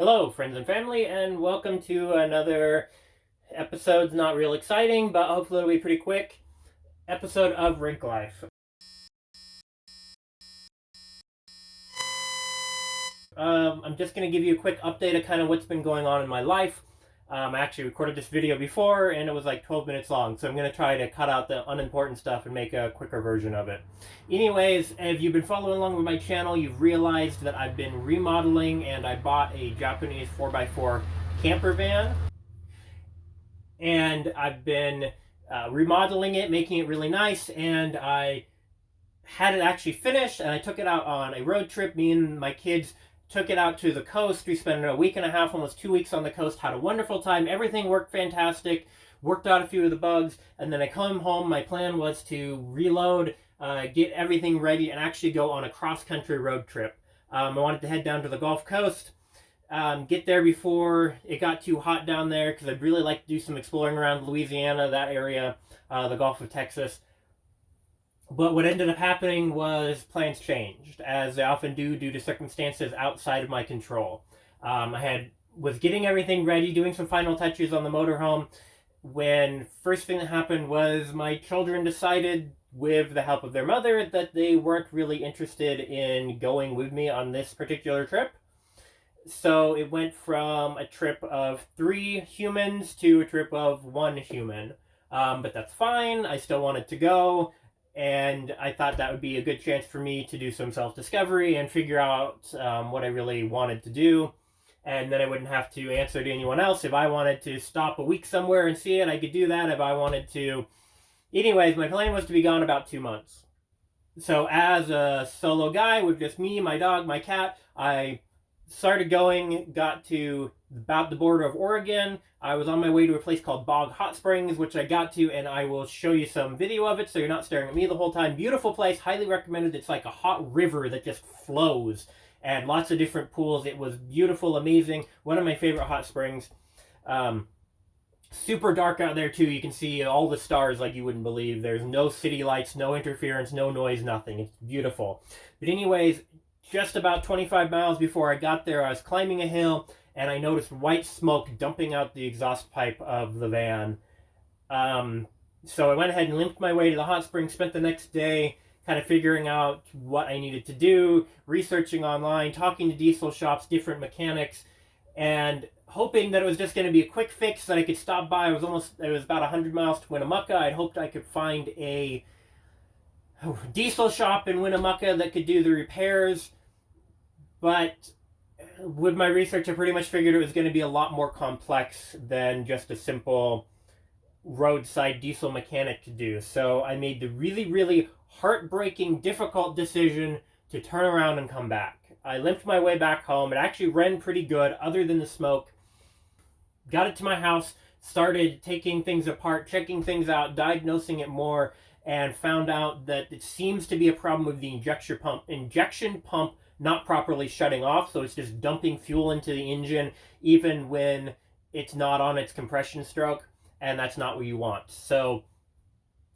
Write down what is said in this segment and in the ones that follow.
Hello, friends and family, and welcome to another episode. Not real exciting, but hopefully it'll be pretty quick. Episode of Rink Life. I'm just going to give you a quick update of kind of what's been going on in my life. I actually recorded this video before, and it was like 12 minutes long, so I'm going to try to cut out the unimportant stuff and make a quicker version of it. Anyways, if you've been following along with my channel, you've realized that I've been remodeling, and I bought a Japanese 4x4 camper van. And I've been remodeling it, making it really nice, and I had it actually finished, and I took it out on a road trip. Me and my kids took it out to the coast. We spent a week and a half, almost 2 weeks on the coast, had a wonderful time. Everything worked fantastic, worked out a few of the bugs, and then I come home. My plan was to reload, get everything ready, and actually go on a cross-country road trip. I wanted to head down to the Gulf Coast, get there before it got too hot down there, because I'd really like to do some exploring around Louisiana, that area, the Gulf of Texas. But what ended up happening was plans changed, as they often do due to circumstances outside of my control. I was getting everything ready, doing some final touches on the motorhome, when first thing that happened was my children decided, with the help of their mother, that they weren't really interested in going with me on this particular trip. So it went from a trip of 3 humans to a trip of 1 human. But that's fine. I still wanted to go. And I thought that would be a good chance for me to do some self-discovery and figure out what I really wanted to do. And then I wouldn't have to answer to anyone else. If I wanted to stop a week somewhere and see it, I could do that. If I wanted to... Anyways, my plan was to be gone about 2 months. So as a solo guy with just me, my dog, my cat, I started going, got to about the border of Oregon. I was on my way to a place called Bog Hot Springs, which I got to, and I will show you some video of it so you're not staring at me the whole time. Beautiful place, highly recommended. It's like a hot river that just flows, and lots of different pools. It was beautiful, amazing. One of my favorite hot springs. Super dark out there too. You can see all the stars like you wouldn't believe. There's no city lights, no interference, no noise, nothing. It's beautiful. But anyways, just about 25 miles before I got there, I was climbing a hill, and I noticed white smoke dumping out the exhaust pipe of the van. So I went ahead and limped my way to the hot springs, spent the next day kind of figuring out what I needed to do, researching online, talking to diesel shops, different mechanics, and hoping that it was just going to be a quick fix that I could stop by. It was about 100 miles to Winnemucca. I'd hoped I could find a diesel shop in Winnemucca that could do the repairs. But with my research, I pretty much figured it was going to be a lot more complex than just a simple roadside diesel mechanic could do. So I made the really, really heartbreaking, difficult decision to turn around and come back. I limped my way back home. It actually ran pretty good, other than the smoke. Got it to my house, started taking things apart, checking things out, diagnosing it more, and found out that it seems to be a problem with the injection pump not properly shutting off, so it's just dumping fuel into the engine even when it's not on its compression stroke, and that's not what you want. So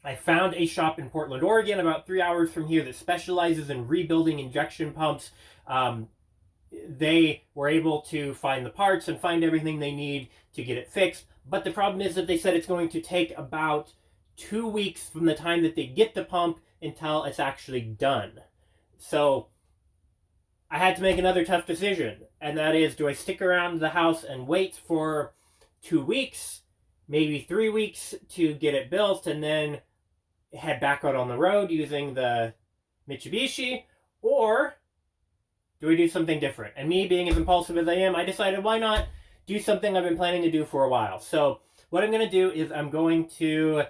I found a shop in Portland, Oregon, about 3 hours from here, that specializes in rebuilding injection pumps. They were able to find the parts and find everything they need to get it fixed, but the problem is that they said it's going to take about 2 weeks from the time that they get the pump until it's actually done. So I had to make another tough decision, and that is, do I stick around the house and wait for 2 weeks, maybe 3 weeks to get it built, and then head back out on the road using the Mitsubishi, or do we do something different? And me, being as impulsive as I am, I decided, why not do something I've been planning to do for a while? So what I'm going to do is I'm going to,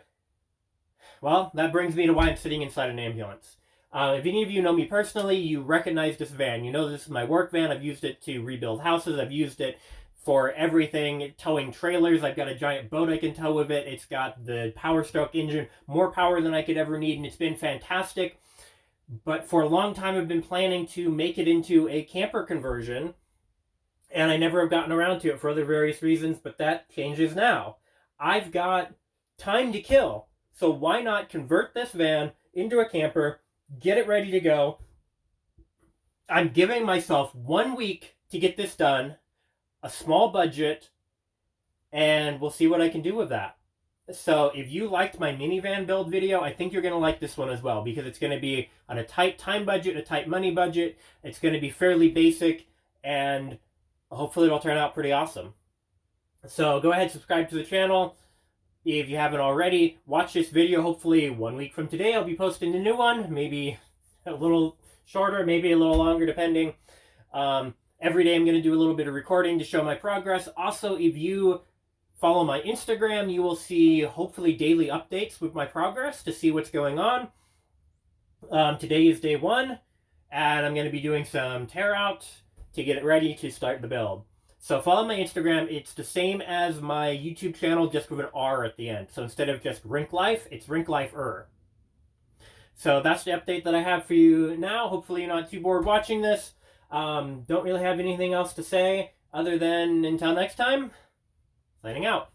well, that brings me to why I'm sitting inside an ambulance. If any of you know me personally, you recognize this van. You know this is my work van. I've used it to rebuild houses. I've used it for everything, towing trailers. I've got a giant boat I can tow with it. It's got the Power Stroke engine, more power than I could ever need, and it's been fantastic. But for a long time, I've been planning to make it into a camper conversion, and I never have gotten around to it for other various reasons, but that changes now. I've got time to kill, so why not convert this van into a camper, get it ready to go. I'm giving myself 1 week to get this done. a small budget, and we'll see what I can do with that. So if you liked my minivan build video, I think you're going to like this one as well, because it's going to be on a tight time budget, a tight money budget. It's going to be fairly basic, and hopefully it'll turn out pretty awesome. So go ahead, subscribe to the channel if you haven't already. Watch this video. Hopefully 1 week from today I'll be posting a new one, maybe a little shorter, maybe a little longer, depending. Every day I'm going to do a little bit of recording to show my progress. Also, if you follow my Instagram, you will see hopefully daily updates with my progress to see what's going on. Today is day 1, and I'm going to be doing some tear out to get it ready to start the build. So follow my Instagram. It's the same as my YouTube channel, just with an R at the end. So instead of just Rink Life, it's Rink Life-er. So that's the update that I have for you now. Hopefully you're not too bored watching this. Don't really have anything else to say other than until next time, signing out.